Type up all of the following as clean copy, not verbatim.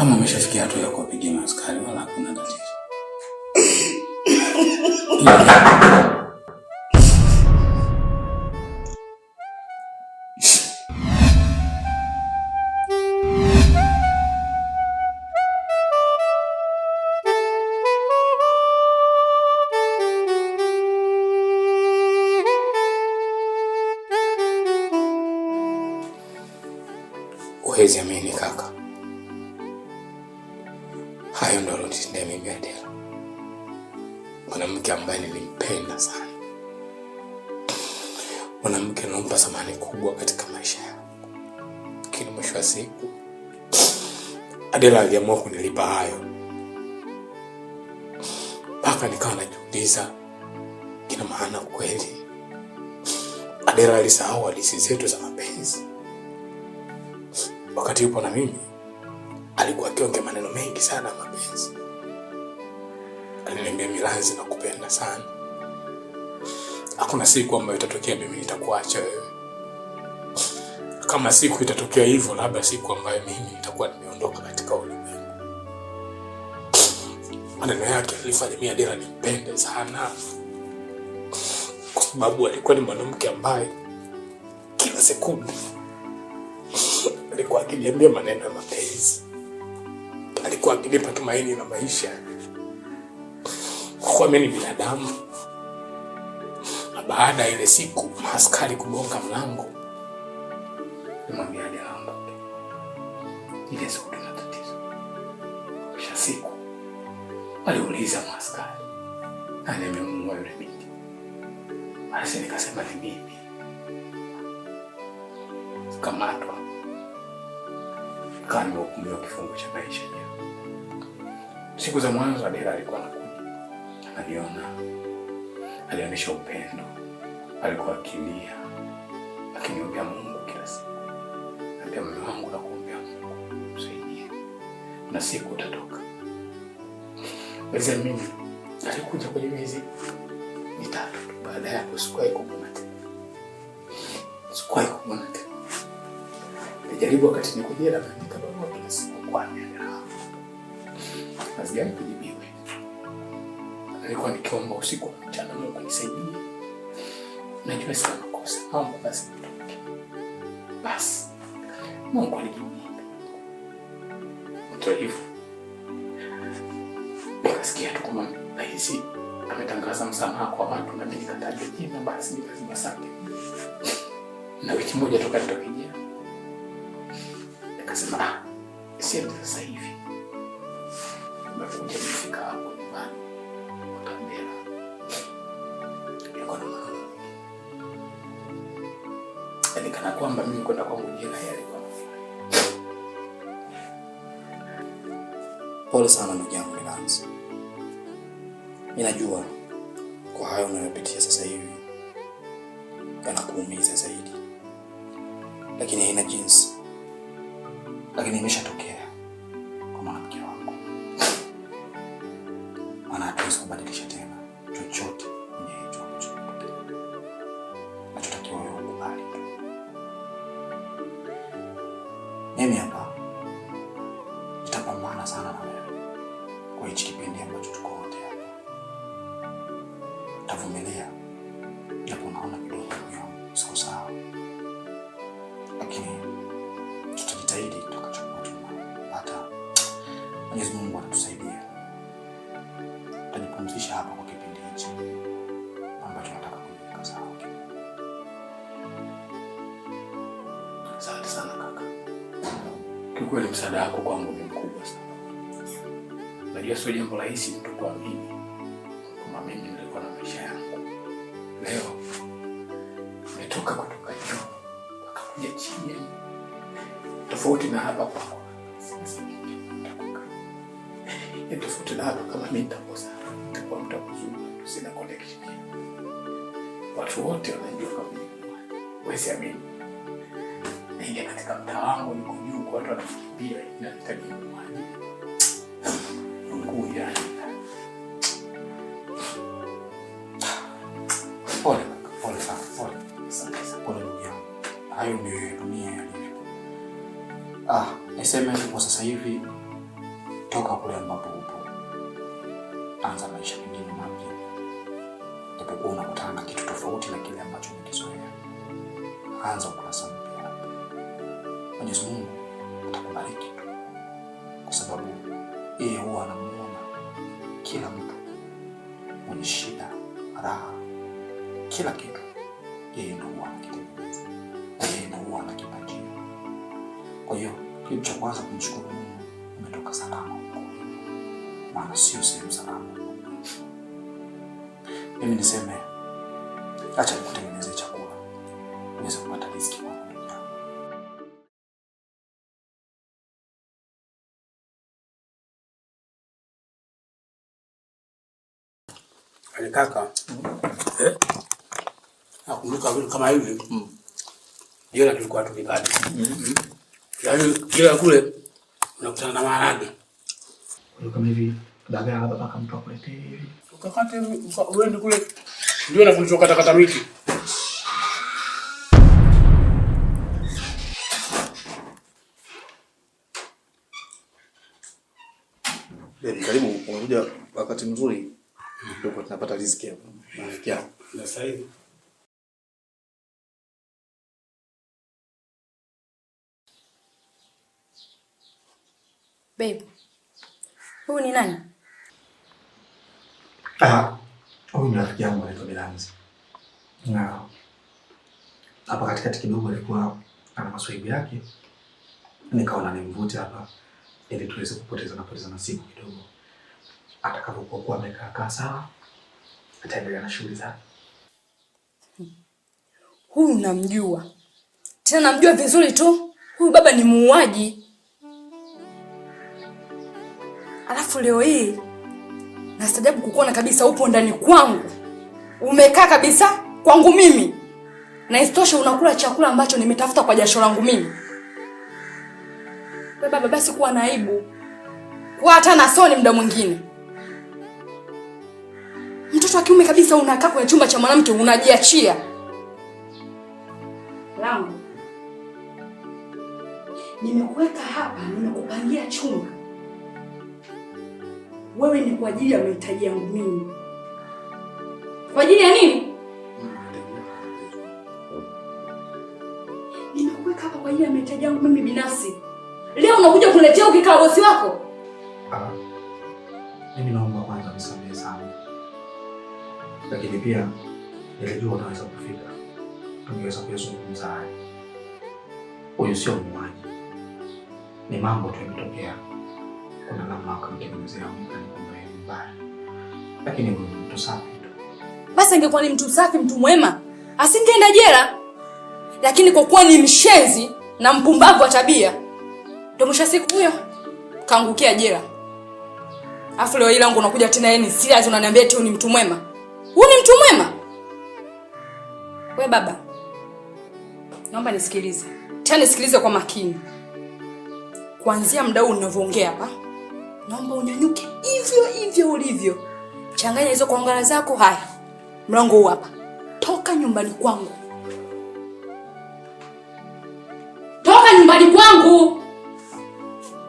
Kama umeshafikia hatua ya kuwapigia maaskari wala hakuna tatizo. Huwezi amini kaka. Hayo ndo alotendea mimi Adela. Mwanamke ambaye nilimpenda sana. Mwanamke anampa thamani kubwa katika maisha yangu. Lakini mwisho wa siku Adela aliamua kunilipa hayo. Mpaka nikawa najiuliza, kina maana kweli Adela alisahau hadithi zetu za mapenzi? Wakati yupo na mimi alikuwa akiongea maneno mengi sana mapenzi. Aliniambia, Milanzi, nakupenda sana. Hakuna siku ambayo itatokea mimi nitakuacha wewe. Kama siku itatokea hivyo, labda siku ambayo mimi nitakuwa nimeondoka katika ulimwengu. Maneno yake yalifanya mimi Adela nimpende sana, kwa sababu alikuwa ni mwanamke ambaye kila sekunde alikuwa akiniambia maneno ya mapenzi. Alikuwa akinipa tumaini la maisha. Kwa kuwa mimi ni binadamu. Na baada ile siku maaskari kugonga mlango, nimwambia Adela ondoke. Ile siku tuna tatizo. Kisha siku aliuliza maaskari, nani amemuua yule binti? Basi nikasema ni mimi. Kamatwa. Kani nimehukumiwa kifungo cha maisha. Siku za mwanzo Adela alikuwa anakuja. Aliona. Alionyesha upendo. Alikuwa akilia. Akiniombea Mungu kila siku. Naambia mume wangu, nakuombea Mungu msaidie. Na siku utatoka. Basi mimi alikuja kwenye miezi mitatu. Baada ya sikuwahi kumwona tena. Sikuwahi kumwona tena. Nilijaribu wakati niko jela na nikabarua kila siku kwa Adela. Sijai kujibiwa. Nilikuwa nikiomba usiku na mchana, Mungu nisaidie. Najua sina makosa. Naomba basi nitoke. Basi Mungu alijibu. Mtu hivyo. Nikasikia tu kama rais ametangaza msamaha kwa watu na mimi nikataja jina, basi nikasema asante. Na wiki moja toka nitoke jela. Nikasema sio sasa hivi. Nimekuja nifika hapo nyumbani. Adela. Niko na mama. Kana kwamba mimi kwenda kwangu jela yalikuwa mafurahi. Pole sana ndugu yangu Milanzi. Ninajua kwa hayo unayopitia sasa hivi yanakuumiza zaidi. Lakini haina jinsi. Lakini imeshatokea kwa mwanamke wangu. Maana hatuwezi kubadilisha tena chochote kwenye hicho chochote. Nachotakiwa wewe ukubali tu. Mimi hapa nitapambana sana na wewe kwa hichi kipindi ambacho tuko wote hapa. Tavumilia japo unaona kidogo yangu siko sawa. Lakini tutajitahidi tutakachokuwa tunapata. Mwenyezi Mungu atatusaidia. Tutajipumzisha hapa kwa kipindi hichi ambacho nataka kujiweka sawa. Asante sana kaka. Kiukweli msaada wako kwangu ni mkubwa sana. Najua sio jambo rahisi mtu kuamini kama mimi nilikuwa na maisha yangu. Leo nimetoka kutoka juu mpaka kuja chini. Tofauti na hapa kwako. Ni tofauti na hapa, kama mimi nitakosa, nitakuwa mtu mzuri, sina connection. Watu wote wanajua kama mimi. Wewe siamini. Ninge katika mtaa wangu niko juu, kwa watu wanakimbia na nitaji mwaji. Mungu ya. Pole sana, pole. Asante. Pole ndugu yangu. Hayo ndio dunia ilivyo. Niseme kwa sasa hivi toka kule ambapo upo, anza maisha mengine mapya. Japokuwa unakutana na kitu tofauti na kile ambacho umekizoea, anza ukurasa mpya. Mwenyezi Mungu atakubariki tu, kwa sababu yeye huwa anamuona kila mtu mwenye shida, raha, kila kitu yeye ndio huwa anakitengeneza, yeye ndio huwa anakipangia. Kwa hiyo kitu cha kwanza kumshukuru Mungu, umetoka salama huko, maana sio sehemu salama. Mimi niseme acha nikutengenezee chakula uweze kupata riziki kwa dunia. Ale kaka. Nakumbuka vitu kama hivi. Jana tulikuwa tukikata. Yaani kila kule unakutana na maharage. Kama hivi dagaa labda paka mtu akuletee hivi. Ukakate uende kule. Ndio nafundishwa kata miti. Karibu, umekuja wakati mzuri. Ndio tunapata riziki hapa. Naelekea na sasa hivi. Babe. Huyu ni nani? Huyu ni rafiki yangu anaitwa Belanzi. Na hapa katikati kidogo alikuwa ana maswaibu yake. Nikaona nimvute hapa ili tuweze kupoteza na siku kidogo. Atakapokuwa amekaa sawa, ataendelea na shughuli zake. Huyu namjua. Tena namjua vizuri tu. Huyu baba ni muuaji. Alafu leo hii nastajabu kukuona kabisa upo ndani kwangu. Umekaa kabisa kwangu mimi. Na isitoshe unakula chakula ambacho nimetafuta kwa jasho langu mimi. Wewe baba basi kuwa na aibu. Kwa hata na soni muda mwingine. Mtoto wa kiume kabisa unakaa kwenye chumba cha mwanamke unajiachia. Langu. Nimekuweka hapa, nimekupangia chumba. Wewe ni kwa ajili ya mahitaji yangu mimi. Kwa ajili ya nini? Nimekuweka hapa kwa ajili ya mahitaji yangu mimi binafsi. Leo unakuja kuletea ukikaa bosi wako? Mimi naomba kwanza nisamehe sana. Lakini pia nilijua unaweza kufika. Tungeweza kuzungumza haya. Huyu sio muuaji. Ni mambo tu yametokea. Kuna namna akamtengenezea mkani kwamba yeye ni mbaya. Lakini huyu mtu safi tu. Basi angekuwa ni mtu safi, mtu mwema, asingeenda jela. Lakini kwa kuwa ni mshenzi na mpumbavu wa tabia, ndio mwisho siku huyo kaangukia jela. Afu leo ile yangu unakuja tena yeye ni serious unaniambia eti ni mtu mwema. Huyu ni mtu mwema? Wewe baba, naomba nisikilize. Tena nisikilize kwa makini. Kuanzia muda huu ninavyoongea hapa, naomba unyanyuke hivyo ulivyo. Changanya hizo kuangala zako. Haya. Mlango huu hapa. Toka nyumbani kwangu. Toka nyumbani kwangu.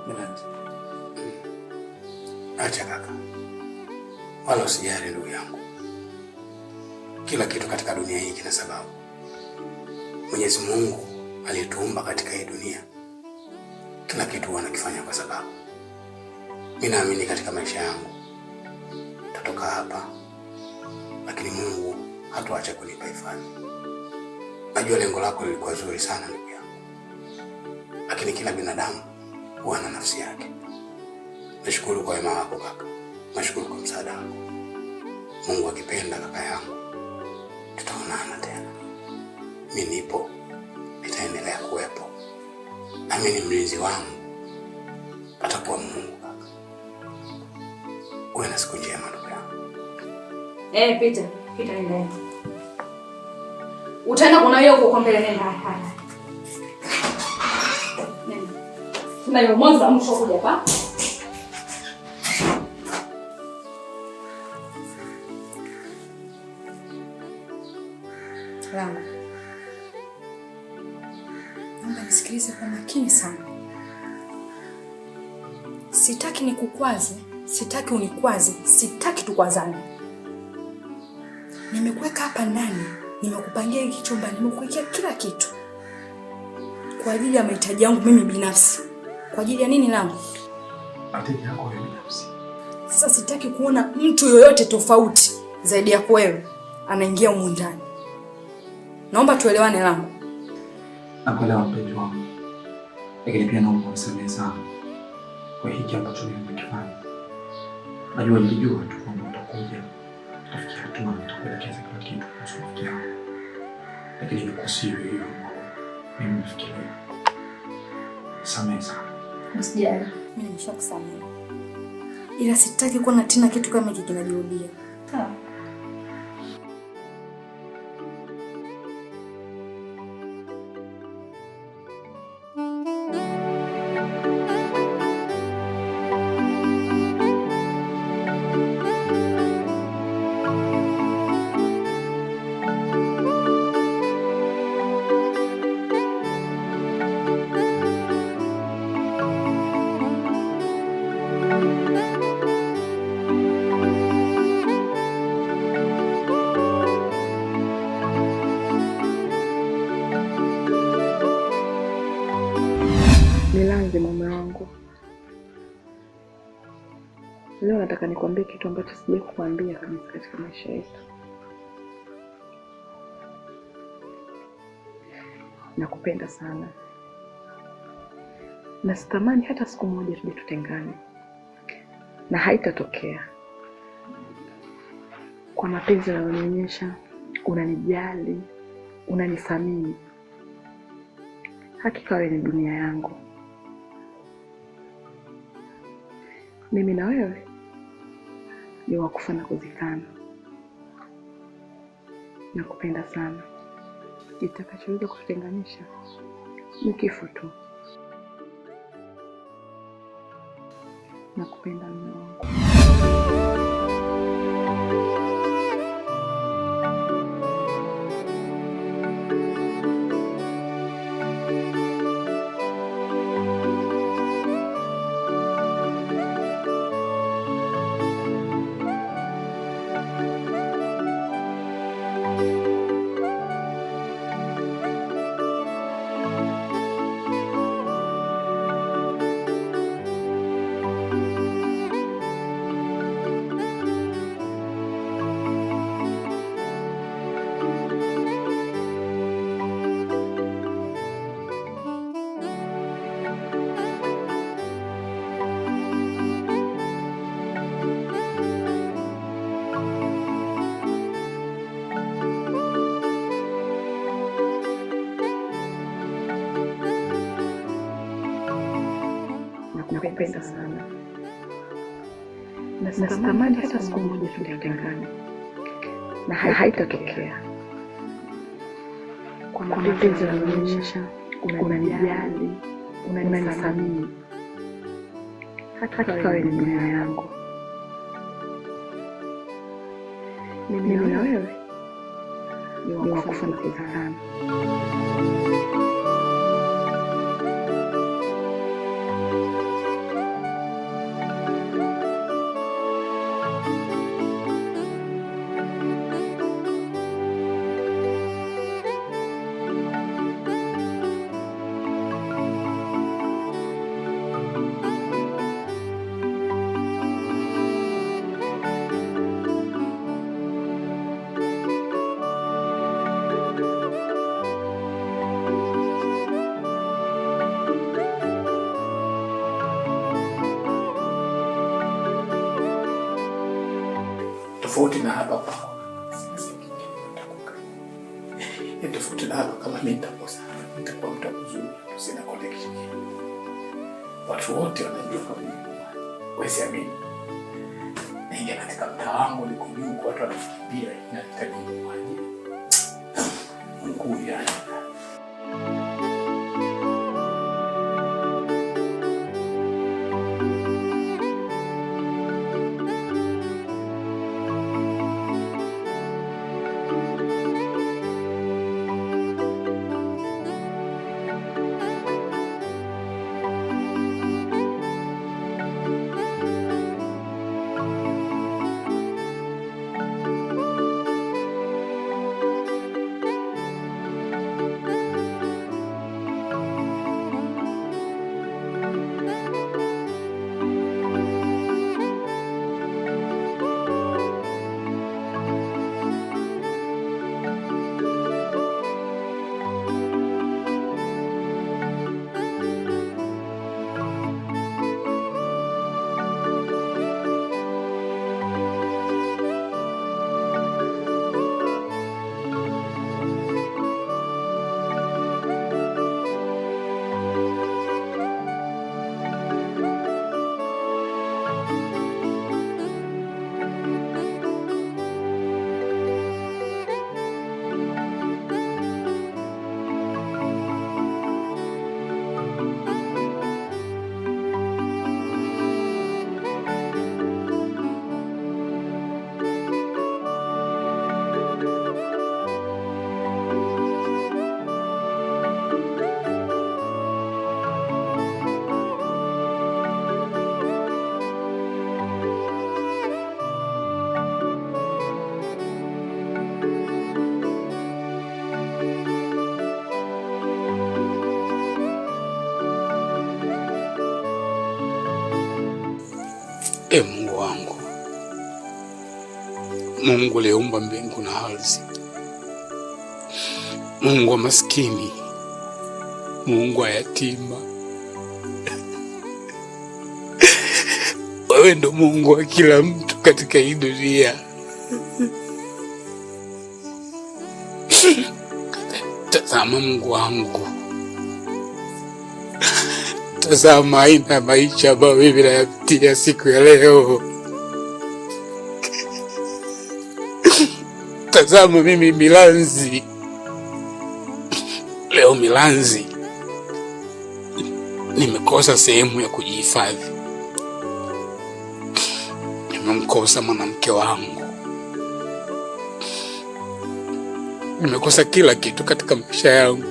Belanzi. Acha kaka. Wala usijali ndugu yangu. Kila kitu katika dunia hii kina sababu. Mwenyezi Mungu aliyetuumba katika hii dunia, kila kitu anakifanya kwa sababu. Mimi naamini katika maisha yangu tutatoka hapa, lakini Mungu hatuacha kunipa hifadhi. Najua lengo lako lilikuwa zuri sana ndugu yangu, lakini kila binadamu huwa na nafsi yake. Nashukuru kwa wema wako kaka. Nashukuru kwa msaada wako. Mungu akipenda kaka yangu, tutaonana tena. Mimi nipo, nitaendelea kuwepo. Na mimi ni mlinzi wangu. Atakuwa Mungu kaka. Uwe na siku njema ndugu yangu. Pita nenda. Utaenda kunawia huko kwa mbele nenda. Haya. Nenda. Kuna hiyo mwanzo msho kuja hapa. Langu. Naomba nisikilize kwa makini sana. Sitaki nikukwaze, sitaki unikwaze, sitaki tukwazane. Nimekuweka hapa ndani, nimekupangia hiki chumba, nimekuwekea kila kitu kwa ajili ya mahitaji yangu mimi binafsi. Kwa ajili ya nini langu? Mahitaji yako wewe binafsi. Sasa sitaki kuona mtu yoyote tofauti zaidi yako wewe anaingia humu ndani. Naomba tuelewane langu. Nakuelewa mpenzi wangu. Lakini pia naomba unisamehe sana kwa hiki ambacho nimekifanya. Najua nilijua tu kwamba utakuja. Tafikia hatua nitakuelekeza kila kitu kuhusu rafiki yangu. Lakini nikusihi hivyo mimi nafikiria. Samehe sana. Usijali. Mimi nimeshakusamehe. Ila sitaki kuona tena kitu kama hiki kinajirudia. Sawa. Nilanze mume wangu. Leo nataka nikwambie kitu ambacho sijawahi kukuambia kabisa katika maisha yetu. Nakupenda sana. Na sitamani hata siku moja tuje tutengane. Na haitatokea. Kwa mapenzi unayonionyesha, unanijali, unanithamini. Hakika wewe ni dunia yangu. Mimi na wewe ni wakufa na kuzikana. Nakupenda sana. Kitakachoweza kututenganisha ni kifo tu. Nakupenda mume wangu. Nakupenda sana. Na sitamani hata siku moja tutengane. Na haitatokea. Kwa mapenzi unayonionyesha, unanijali, unanithamini. Hakika wewe ni dunia yangu. Mimi na wewe ni wakufa na kuzikana. Tofauti na hapa pako. Tofauti na hapa kama mimi nitakosa, nitakuwa mtu mzuri, sina connection. Watu wote wanajua kama mimi. Wewe siamini. Naingia katika mtaa wangu niko juu, watu wanafikiria inahitaji maji. Mungu yani. Mungu aliyeumba mbingu na ardhi, Mungu wa maskini, Mungu wa yatima. Wewe ndo Mungu wa kila mtu katika hii dunia. Tazama Mungu wangu, tazama aina ya maisha ambayo mimi nayapitia siku ya leo. Tazama mimi Milanzi, leo Milanzi nimekosa sehemu ya kujihifadhi, nimemkosa mwanamke wangu, nimekosa kila kitu katika maisha yangu.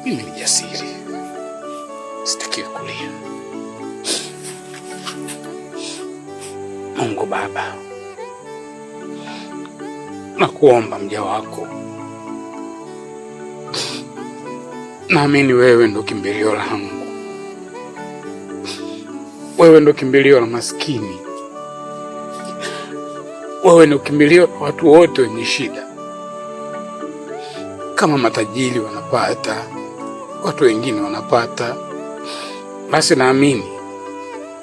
Mimi ni jasiri, sitakiwi kulia. Mungu Baba, nakuomba mja wako, naamini wewe ndo kimbilio langu, wewe ndo kimbilio la maskini, wewe ndo kimbilio la watu wote wenye shida. Kama matajiri wanapata, watu wengine wanapata, basi naamini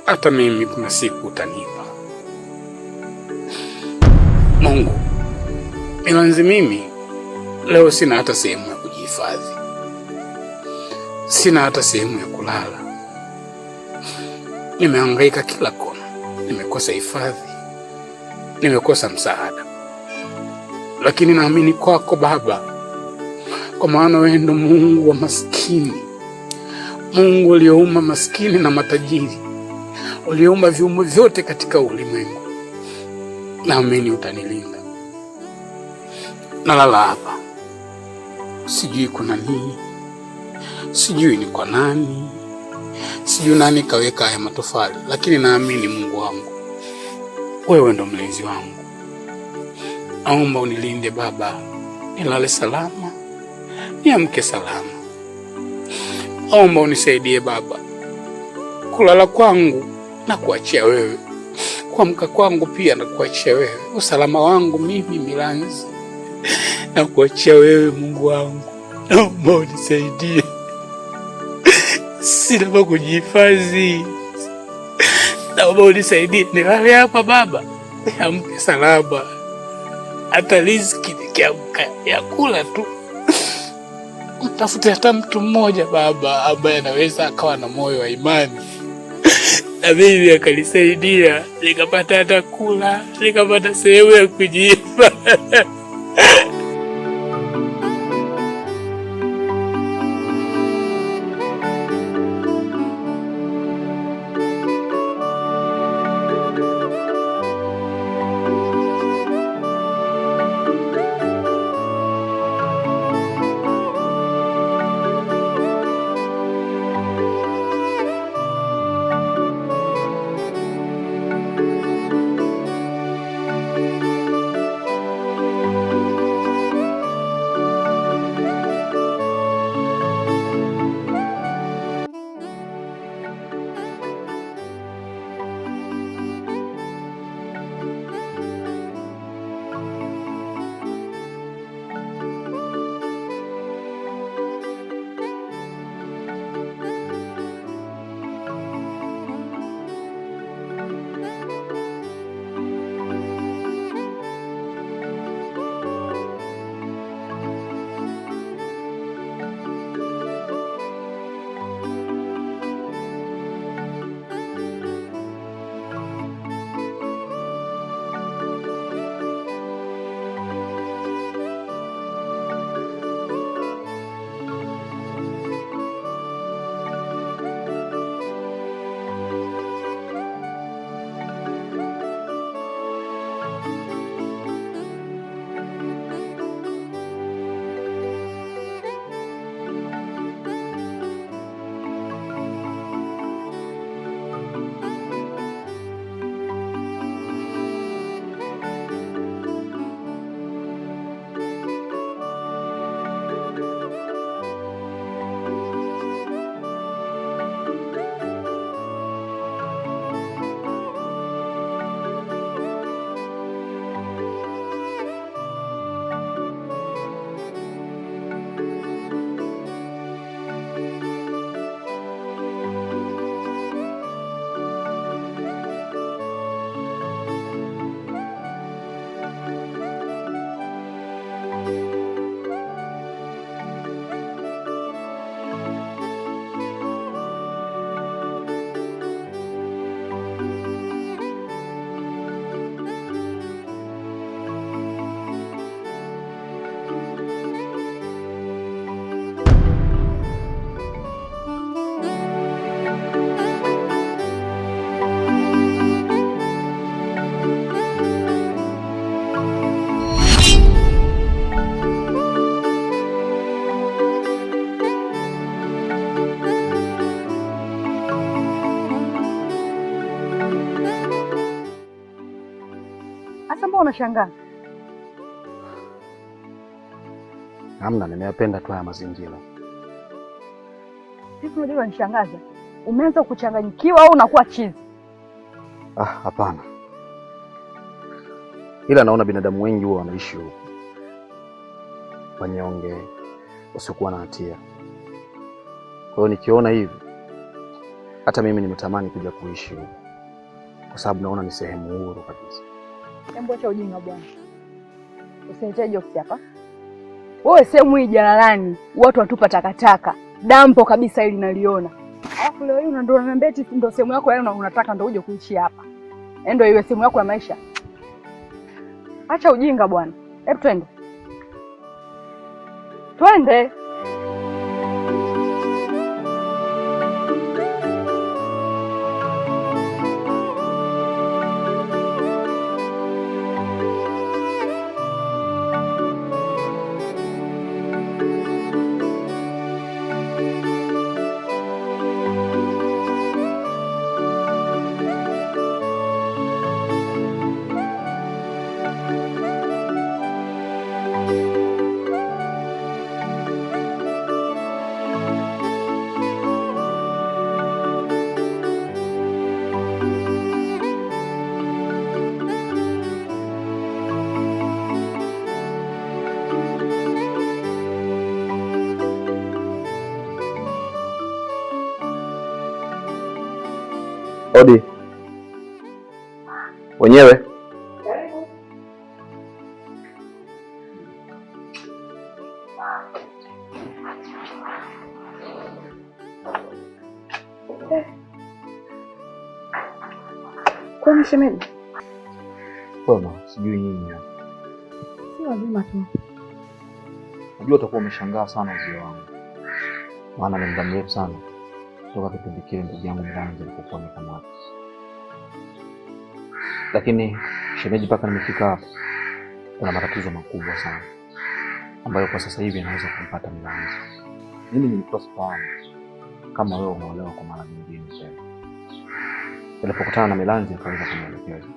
hata mimi kuna siku utanipa. Mungu, Milanzi mimi leo sina hata sehemu ya kujihifadhi, sina hata sehemu ya kulala. Nimehangaika kila kona, nimekosa hifadhi, nimekosa msaada, lakini naamini kwako Baba, kwa maana wewe ndo Mungu wa maskini, Mungu uliyeumba maskini na matajiri, uliyeumba viumbe vyote katika ulimwengu. Naamini utanilinda. Nalala hapa, sijui kuna nini, sijui ni kwa nani, sijui nani kaweka haya matofali, lakini naamini Mungu wangu, wewe ndo mlezi wangu. Naomba unilinde Baba, nilale salama, niamke salama. Naomba unisaidie Baba, kulala kwangu na kuachia wewe, kuamka kwangu pia na kuachia wewe, usalama wangu mimi Milanzi na kuachia wewe. Mungu wangu, naomba unisaidie, sina pa kujihifadhi. Naomba unisaidie nilale hapa Baba, niamke salama, hata riziki nikiamka ya kula tu. Mtafute hata mtu mmoja Baba ambaye anaweza akawa na moyo wa imani na mimi akanisaidia, nikapata hata kula, nikapata sehemu ya kujihifadhi. unashangaa? Hamna, nimeyapenda tu haya mazingira. Hivi unajua unanishangaza. Umeanza kuchanganyikiwa au unakuwa chizi? Hapana. Ila naona binadamu wengi huwa wanaishi huko, wanyonge, wasiokuwa na hatia. Kwa hiyo nikiona hivi, hata mimi nimetamani kuja kuishi huko, kwa sababu naona ni sehemu huru kabisa. Hebu acha ujinga bwana. Usiletee jokes hapa. Wewe sehemu hii jalalani, watu watupa takataka. Dampo kabisa hili naliona. Alafu leo hii ndio unaniambia eti ndio sehemu yako yaani unataka ndio uje kuishi hapa. Ndio iwe sehemu yako ya maisha. Acha ujinga bwana. Hebu twende. Twende. Odi. Wenyewe. Kwani shemeji? Bwana, sijui nini hapa. Si wazima tu. Najua utakuwa umeshangaa sana mzee wangu. Maana ni muda mrefu sana toka kipindi kile ndugu yangu Mlanzi alipokuwa amekamatwa. Lakini shemeji, mpaka nimefika hapa kuna matatizo makubwa sana ambayo kwa sasa hivi yanaweza kumpata Mlanzi. Mimi nilikuwa sifahamu kama wewe unaolewa kwa mara nyingine tena. Nilipokutana na Mlanzi akaweza kunielekeza.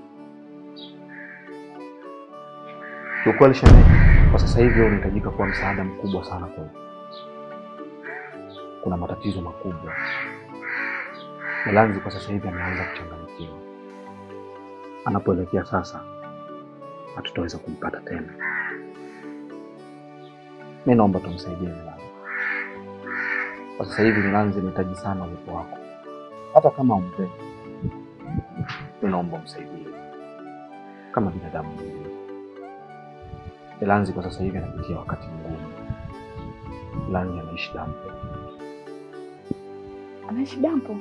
Ukweli shemeji, kwa sasa hivi unahitajika kuwa msaada mkubwa sana kwetu. Kuna matatizo makubwa. Mlanzi kwa sasa hivi ameanza kuchanganyikiwa. Anapoelekea sasa, hatutaweza kumpata tena. Mimi naomba tumsaidie Mlanzi. Kwa sasa hivi Mlanzi anahitaji sana uwepo wako. Hata kama umpe, mimi naomba umsaidie kama binadamu mwingine. Mlanzi kwa sasa hivi anapitia wakati mgumu. Mlanzi anaishi dampo. Anaishi dampo?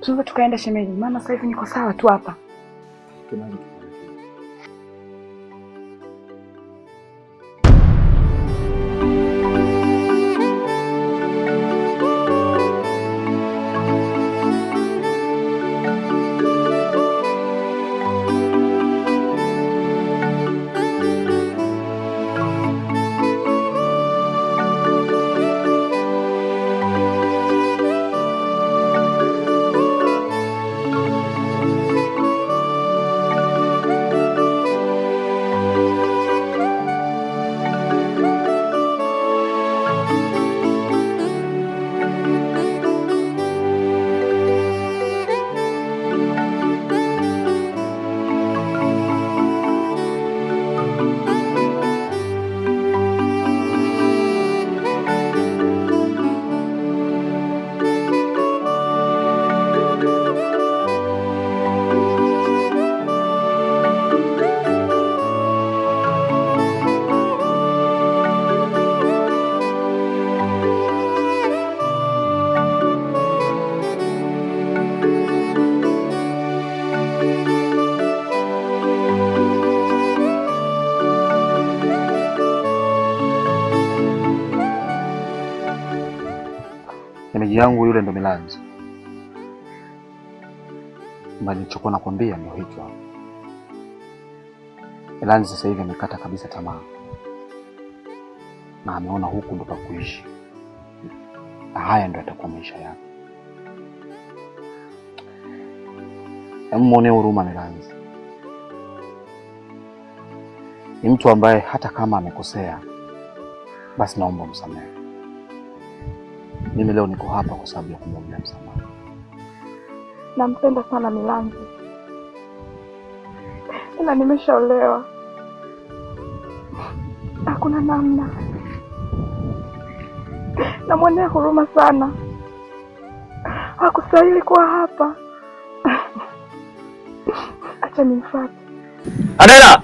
Tunaweza tukaenda shemeji, maana sasa hivi niko sawa tu hapa. Tunaweza. Shemeji yangu yule ndo Mlanzi. Mbali nilichokuwa nakwambia ndio hicho hapo. Mlanzi sasa hivi amekata kabisa tamaa. Na ameona huku ndo pa kuishi. Na haya ndo atakuwa maisha yake. Muone huruma Mlanzi. ni mtu ambaye hata kama amekosea basi naomba msamehe. Mimi leo niko hapa kwa sababu ya kumwombea msamaha. Nampenda sana Milanzi, ila nimeshaolewa. Hakuna namna, namwonea huruma sana. Hakustahili kuwa hapa. Acha nimfuate. Adela!